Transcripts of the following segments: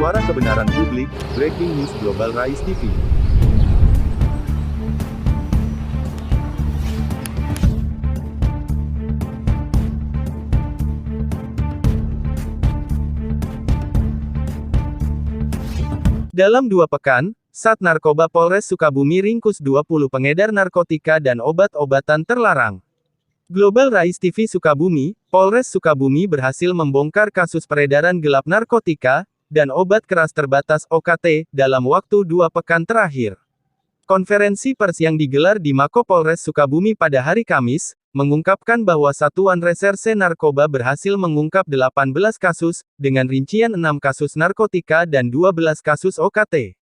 Suara Kebenaran Publik, Breaking News Global Rise TV. Dalam 2 pekan, Sat Narkoba Polres Sukabumi ringkus 20 pengedar narkotika dan obat-obatan terlarang. Global Rise TV Sukabumi, Polres Sukabumi berhasil membongkar kasus peredaran gelap narkotika dan obat keras terbatas OKT dalam waktu 2 pekan terakhir. Konferensi pers yang digelar di Mako Polres Sukabumi pada hari Kamis, mengungkapkan bahwa Satuan Reserse Narkoba berhasil mengungkap 18 kasus, dengan rincian 6 kasus narkotika dan 12 kasus OKT.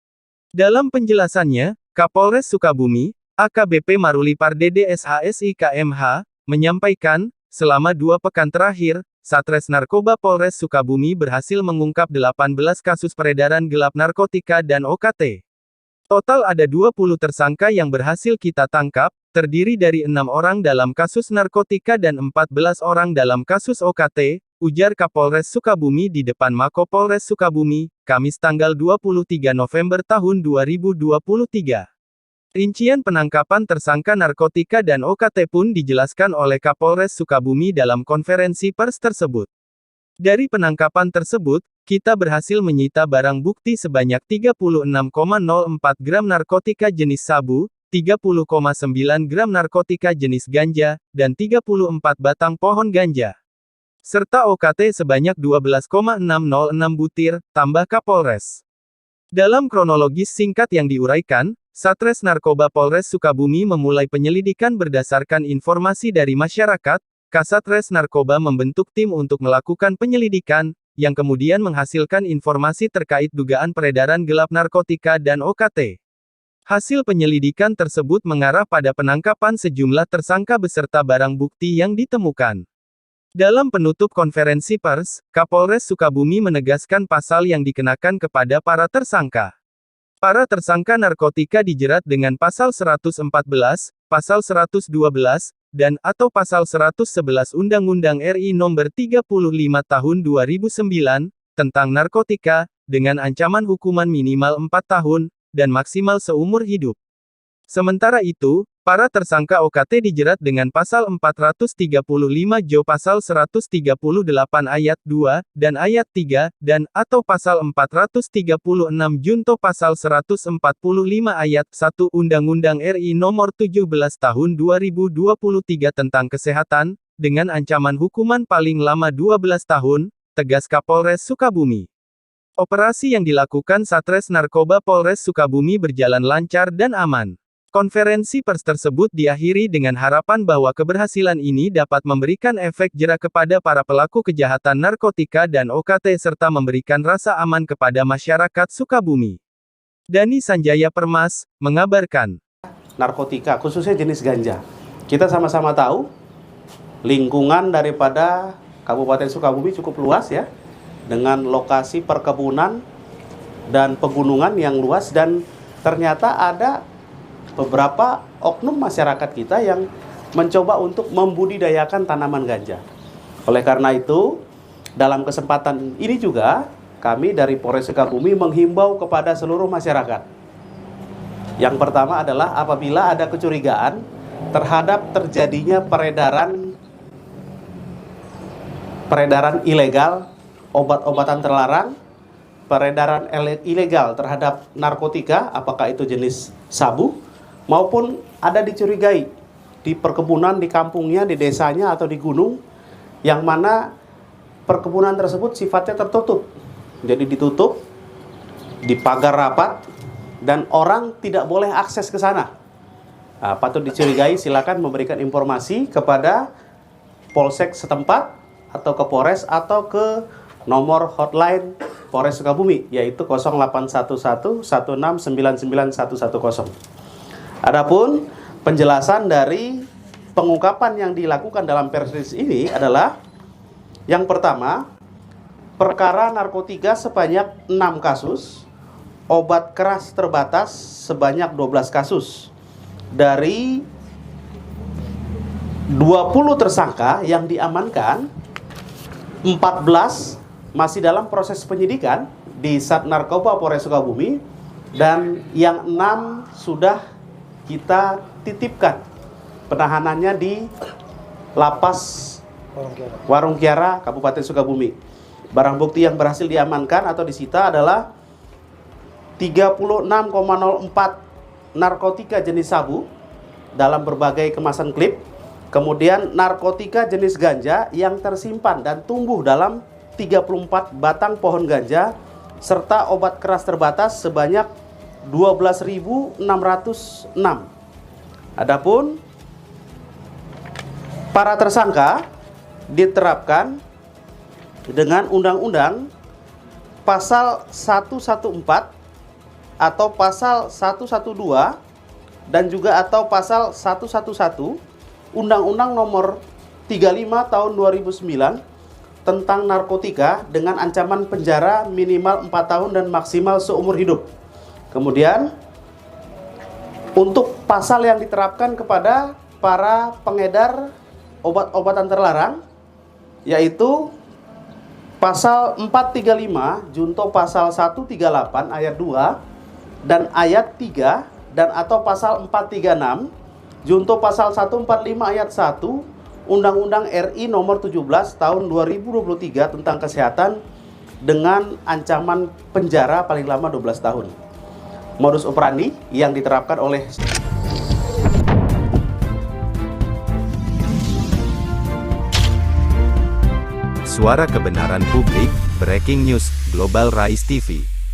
Dalam penjelasannya, Kapolres Sukabumi, AKBP Maruli Pardede SHSI KMH, menyampaikan, selama 2 pekan terakhir, Satres Narkoba Polres Sukabumi berhasil mengungkap 18 kasus peredaran gelap narkotika dan OKT. Total ada 20 tersangka yang berhasil kita tangkap, terdiri dari 6 orang dalam kasus narkotika dan 14 orang dalam kasus OKT, ujar Kapolres Sukabumi di depan Mako Polres Sukabumi, Kamis tanggal 23 November tahun 2023. Rincian penangkapan tersangka narkotika dan OKT pun dijelaskan oleh Kapolres Sukabumi dalam konferensi pers tersebut. Dari penangkapan tersebut, kita berhasil menyita barang bukti sebanyak 36,04 gram narkotika jenis sabu, 30,9 gram narkotika jenis ganja, dan 34 batang pohon ganja. Serta OKT sebanyak 12,606 butir, tambah Kapolres. Dalam kronologis singkat yang diuraikan, Satres Narkoba Polres Sukabumi memulai penyelidikan berdasarkan informasi dari masyarakat. Kasatres Narkoba membentuk tim untuk melakukan penyelidikan, yang kemudian menghasilkan informasi terkait dugaan peredaran gelap narkotika dan OKT. Hasil penyelidikan tersebut mengarah pada penangkapan sejumlah tersangka beserta barang bukti yang ditemukan. Dalam penutup konferensi pers, Kapolres Sukabumi menegaskan pasal yang dikenakan kepada para tersangka. Para tersangka narkotika dijerat dengan pasal 114, pasal 112, dan atau pasal 111 Undang-Undang RI Nomor 35 Tahun 2009, tentang narkotika, dengan ancaman hukuman minimal 4 tahun, dan maksimal seumur hidup. Sementara itu, para tersangka OKT dijerat dengan pasal 435 Jo pasal 138 ayat 2, dan ayat 3, dan atau pasal 436 Junto pasal 145 ayat 1 Undang-Undang RI Nomor 17 Tahun 2023 tentang Kesehatan, dengan ancaman hukuman paling lama 12 tahun, tegas Kapolres Sukabumi. Operasi yang dilakukan Satres Narkoba Polres Sukabumi berjalan lancar dan aman. Konferensi pers tersebut diakhiri dengan harapan bahwa keberhasilan ini dapat memberikan efek jera kepada para pelaku kejahatan narkotika dan OKT serta memberikan rasa aman kepada masyarakat Sukabumi. Dani Sanjaya Permas, mengabarkan. Narkotika, khususnya jenis ganja. Kita sama-sama tahu, lingkungan daripada Kabupaten Sukabumi cukup luas ya, dengan lokasi perkebunan dan pegunungan yang luas, dan ternyata ada beberapa oknum masyarakat kita yang mencoba untuk membudidayakan tanaman ganja. Oleh karena itu, dalam kesempatan ini juga, kami dari Polres Sukabumi menghimbau kepada seluruh masyarakat. Yang pertama adalah apabila ada kecurigaan terhadap terjadinya peredaran ilegal obat-obatan terlarang, peredaran ilegal terhadap narkotika, apakah itu jenis sabu, maupun ada dicurigai di perkebunan, di kampungnya, di desanya, atau di gunung, yang mana perkebunan tersebut sifatnya tertutup. Jadi ditutup, dipagar rapat, dan orang tidak boleh akses ke sana. Nah, patut dicurigai, silakan memberikan informasi kepada Polsek setempat, atau ke Polres, atau ke nomor hotline Polres Sukabumi, yaitu 0811 1699 110. Adapun penjelasan dari pengungkapan yang dilakukan dalam pers ini adalah, yang pertama, perkara narkotika sebanyak 6 kasus, obat keras terbatas sebanyak 12 kasus. Dari 20 tersangka yang diamankan, 14 masih dalam proses penyidikan di Sat Narkoba Polres Sukabumi, dan yang 6 sudah kita titipkan penahanannya di Lapas Warung Kiara, Kabupaten Sukabumi. Barang bukti yang berhasil diamankan atau disita adalah 36,04 narkotika jenis sabu dalam berbagai kemasan klip, kemudian narkotika jenis ganja yang tersimpan dan tumbuh dalam 34 batang pohon ganja, serta obat keras terbatas sebanyak 12.606. Adapun para tersangka diterapkan dengan Undang-Undang Pasal 114 atau Pasal 112 dan juga atau Pasal 111 Undang-Undang Nomor 35 Tahun 2009 tentang narkotika dengan ancaman penjara minimal 4 tahun dan maksimal seumur hidup. Kemudian untuk pasal yang diterapkan kepada para pengedar obat-obatan terlarang, yaitu Pasal 435 junto Pasal 138 ayat 2 dan ayat 3, dan atau Pasal 436 junto Pasal 145 ayat 1 Undang-Undang RI Nomor 17 Tahun 2023 tentang kesehatan dengan ancaman penjara paling lama 12 tahun. Modus operandi yang diterapkan oleh Suara Kebenaran Publik, Breaking News, Global Rise TV.